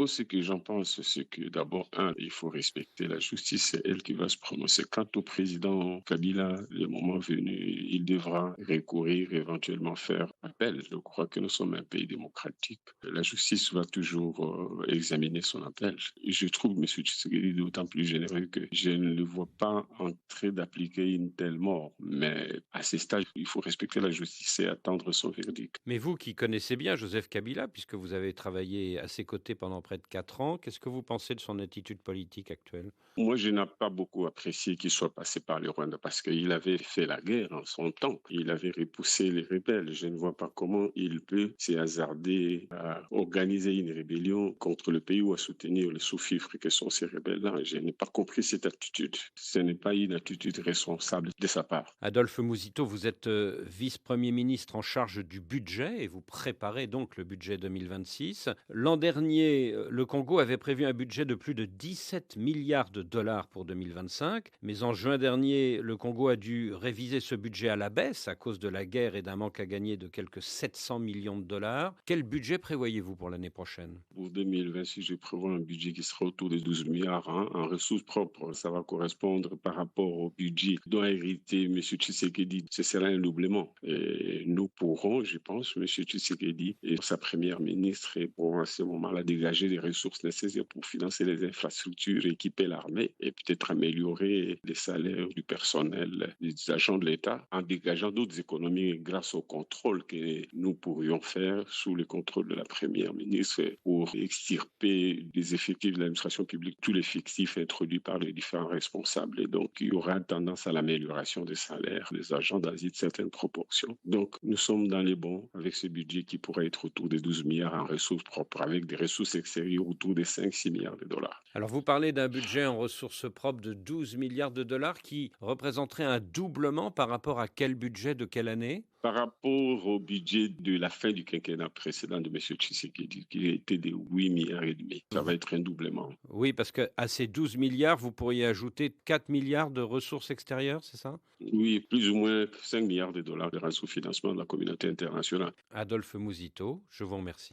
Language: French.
propos, ce que j'en pense, c'est que d'abord, il faut respecter la justice, c'est elle qui va se prononcer. Quant au président Kabila, le moment venu, il devra recourir, éventuellement faire appel. Je crois que nous sommes un pays démocratique. La justice va toujours examiner son appel. Je trouve M. Tshisekedi d'autant plus généreux que je ne le vois pas en train d'appliquer une telle mort. Mais à ce stade, il faut respecter la justice et attendre son verdict. Mais vous qui connaissez bien Joseph Kabila, puisque vous avez travaillé à ses côtés pendant près de 4 ans, qu'est-ce que vous pensez de son attitude politique actuelle? Moi, je n'ai pas beaucoup apprécié qu'il soit passé par le Rwanda parce qu'il avait fait la guerre en son temps. Il avait repoussé les rebelles. Je ne vois pas comment il peut se hasarder à organiser une rébellion contre le pays ou à soutenir les sous-fifres que sont ces rebelles-là. Je n'ai pas compris cette attitude. Ce n'est pas une attitude responsable de sa part. Adolphe Mouzito, vous êtes vice-premier ministre en charge du budget et vous préparez donc le budget 2026. L'an dernier, le Congo avait prévu un budget de plus de 17 milliards de dollars pour 2025, mais en juin dernier, le Congo a dû réviser ce budget à la baisse à cause de la guerre et d'un manque à gagner de quelques 700 millions de dollars. Quel budget prévoyez-vous pour l'année prochaine? Pour 2026, je prévois un budget qui sera autour de 12 milliards en ressources propres. Ça va correspondre par rapport au budget dont a hérité M. Tshisekedi. Ce sera un doublement. Et nous pourrons, je pense, M. Tshisekedi et sa première ministre pourront à ce moment-là dégager les ressources nécessaires pour financer les infrastructures, équiper l'armée et peut-être améliorer les salaires du personnel des agents de l'État en dégageant d'autres économies grâce au contrôle que nous pourrions faire sous le contrôle de la première ministre pour extirper des effectifs de l'administration publique, tous les fictifs introduits par les différents responsables. Et donc, il y aura une tendance à l'amélioration des salaires des agents dans une certaine proportion. Donc, nous sommes dans les bons avec ce budget qui pourrait être autour des 12 milliards en ressources propres, avec des ressources extérieures autour des 5-6 milliards de dollars. Alors vous parlez d'un budget en ressources propres de 12 milliards de dollars qui représenterait un doublement par rapport à quel budget de quelle année? Par rapport au budget de la fin du quinquennat précédent de M. Tshisekedi, qui était de 8 milliards et demi, ça va être un doublement. Oui, parce qu'à ces 12 milliards, vous pourriez ajouter 4 milliards de ressources extérieures, c'est ça? Oui, plus ou moins 5 milliards de dollars de sous-financement de la communauté internationale. Adolphe Mouzito, je vous remercie.